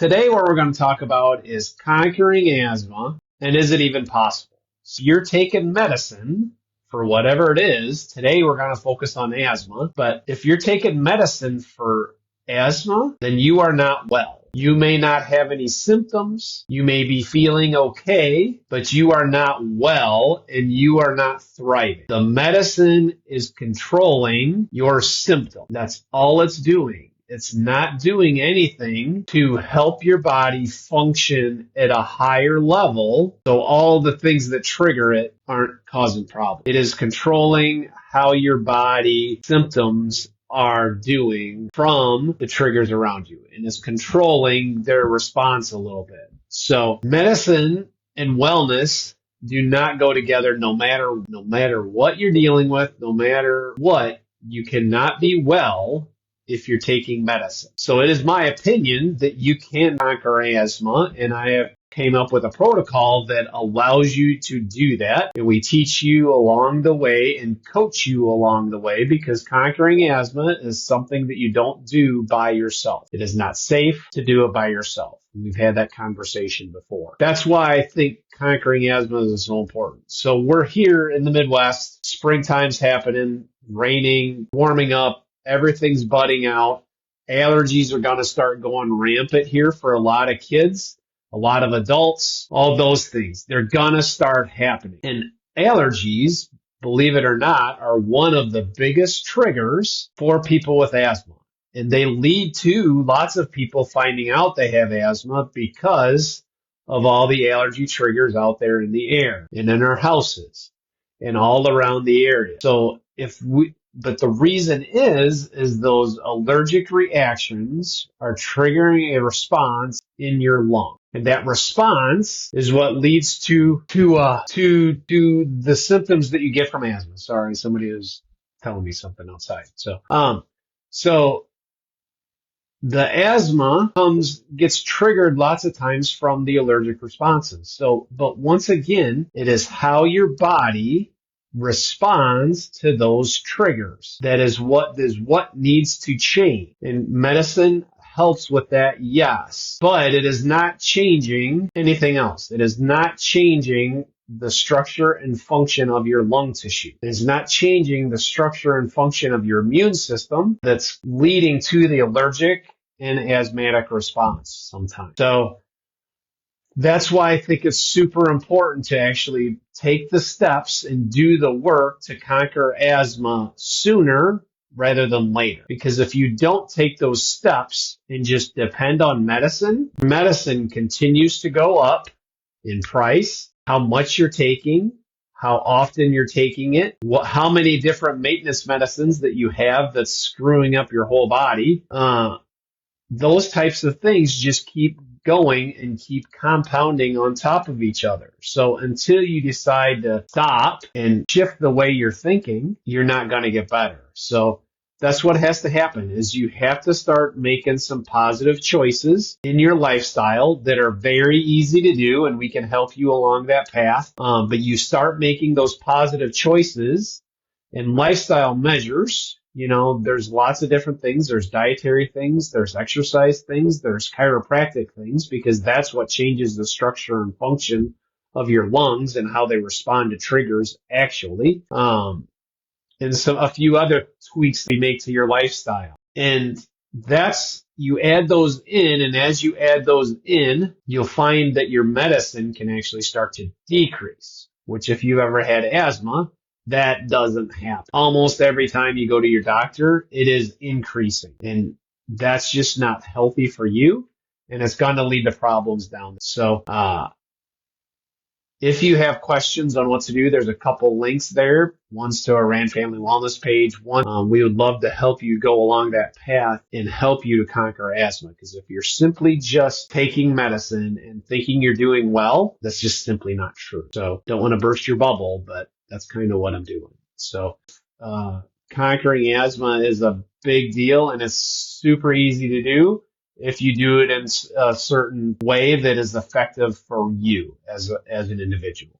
Today, what we're going to talk about is conquering asthma, and is it even possible? So you're taking medicine for whatever it is. Today, we're going to focus on asthma, but if you're taking medicine for asthma, then you are not well. You may not have any symptoms. You may be feeling okay, but you are not well and you are not thriving. The medicine is controlling your symptom. That's all it's doing. It's not doing anything to help your body function at a higher level, so all the things that trigger it aren't causing problems. It is controlling how your body symptoms are doing from the triggers around you, and it's controlling their response a little bit. So medicine and wellness do not go together no matter what you're dealing with, no matter what. You cannot be well if you're taking medicine. So it is my opinion that you can conquer asthma, and I have came up with a protocol that allows you to do that. And we teach you along the way and coach you along the way, because conquering asthma is something that you don't do by yourself. It is not safe to do it by yourself. We've had that conversation before. That's why I think conquering asthma is so important. So we're here in the Midwest. Springtime's happening, raining, warming up. Everything's budding out. Allergies are going to start going rampant here for a lot of kids, a lot of adults, all those things. They're going to start happening. And allergies, believe it or not, are one of the biggest triggers for people with asthma. And they lead to lots of people finding out they have asthma because of all the allergy triggers out there in the air and in our houses and all around the area. But the reason is those allergic reactions are triggering a response in your lung. And that response is what leads to the symptoms that you get from asthma. Sorry, somebody is telling me something outside. So the asthma gets triggered lots of times from the allergic responses. But once again, it is how your body responds to those triggers. That is what needs to change. And medicine helps with that, yes. But it is not changing anything else. It is not changing the structure and function of your lung tissue. It is not changing the structure and function of your immune system that's leading to the allergic and asthmatic response sometimes. So that's why I think it's super important to actually take the steps and do the work to conquer asthma sooner rather than later. Because if you don't take those steps and just depend on medicine continues to go up in price, how much you're taking, how often you're taking it, how many different maintenance medicines that you have that's screwing up your whole body. Those types of things just keep going and keep compounding on top of each other. So until you decide to stop and shift the way you're thinking, you're not going to get better. So that's what has to happen, is you have to start making some positive choices in your lifestyle that are very easy to do, and we can help you along that path. But you start making those positive choices and lifestyle measures. You know, there's lots of different things. There's dietary things, there's exercise things, there's chiropractic things, because that's what changes the structure and function of your lungs and how they respond to triggers actually. And a few other tweaks we make to your lifestyle. And you add those in, and as you add those in, you'll find that your medicine can actually start to decrease, which if you've ever had asthma, that doesn't happen. Almost every time you go to your doctor, it is increasing. And that's just not healthy for you, and it's going to lead to problems down. So if you have questions on what to do, there's a couple links there. One's to our Rand Family Wellness page. We would love to help you go along that path and help you to conquer asthma. Because if you're simply just taking medicine and thinking you're doing well, that's just simply not true. So don't want to burst your bubble, but that's kind of what I'm doing. So conquering asthma is a big deal, and it's super easy to do if you do it in a certain way that is effective for you as an individual.